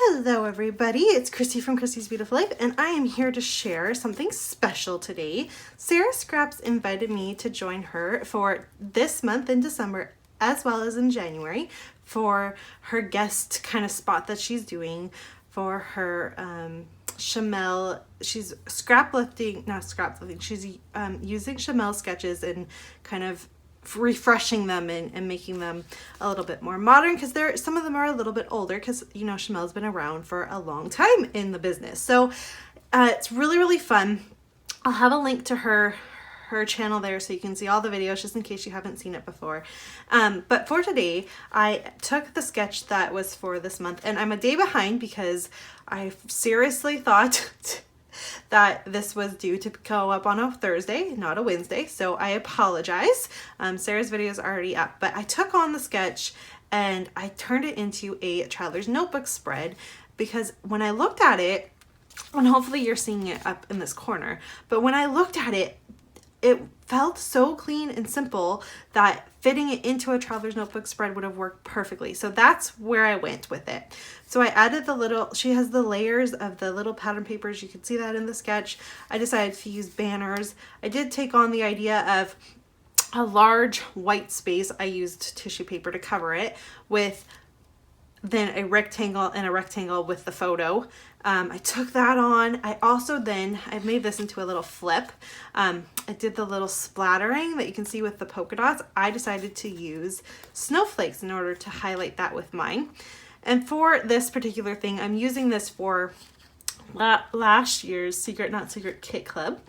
Hello everybody, it's Christy from Christy's Beautiful Life, and I am here to share something special today. Sarah Scraps invited me to join her for this month in December as well as in January for her guest kind of spot that she's doing for her Shimelle. She's she's using Shimelle sketches and kind of refreshing them and making them a little bit more modern, because some of them are a little bit older, because you know Shimelle's been around for a long time in the business. So it's really fun. I'll have a link to her channel there so you can see all the videos, just in case you haven't seen it before. But for today, I took the sketch that was for this month, and I'm a day behind because I seriously thought that this was due to go up on a Thursday, not a Wednesday, so I apologize. Sarah's video is already up, but I took on the sketch and I turned it into a traveler's notebook spread, because when I looked at it, and hopefully you're seeing it up in this corner, but when I looked at it, it felt so clean and simple that fitting it into a traveler's notebook spread would have worked perfectly. So that's where I went with it. So I added she has the layers of the little pattern papers. You can see that in the sketch. I decided to use banners. I did take on the idea of a large white space. I used tissue paper to cover it, with then a rectangle and a rectangle with the photo. I took that on. I made this into a little flip. I did the little splattering that you can see with the polka dots. I decided to use snowflakes in order to highlight that with mine. And for this particular thing, I'm using this for last year's Secret Not Secret Kit Club.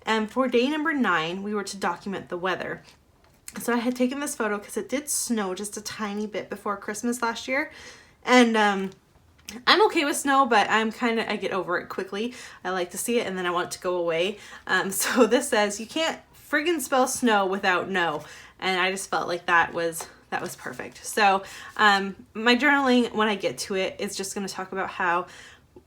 And for day number 9, we were to document the weather. So I had taken this photo because it did snow just a tiny bit before Christmas last year. And I'm okay with snow, but I get over it quickly. I like to see it and then I want it to go away. So this says, you can't friggin' spell snow without no. And I just felt like that was perfect. So my journaling, when I get to it, is just going to talk about how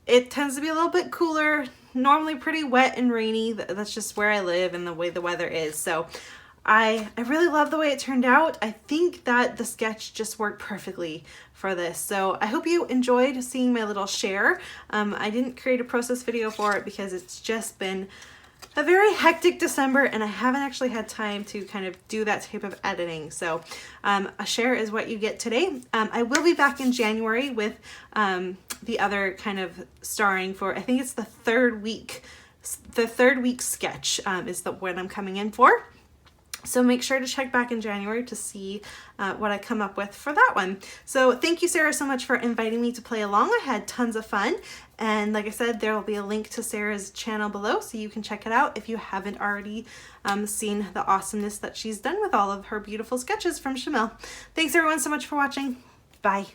it tends to be a little bit cooler, normally pretty wet and rainy. That's just where I live and the way the weather is. So I really love the way it turned out. I think that the sketch just worked perfectly for this. So I hope you enjoyed seeing my little share. I didn't create a process video for it because it's just been a very hectic December and I haven't actually had time to kind of do that type of editing. So a share is what you get today. I will be back in January with the other kind of starring for, I think it's the third week sketch is the one I'm coming in for. So make sure to check back in January to see what I come up with for that one. So thank you, Sarah, so much for inviting me to play along. I had tons of fun. And like I said, there will be a link to Sarah's channel below so you can check it out if you haven't already seen the awesomeness that she's done with all of her beautiful sketches from Shimelle. Thanks everyone so much for watching. Bye.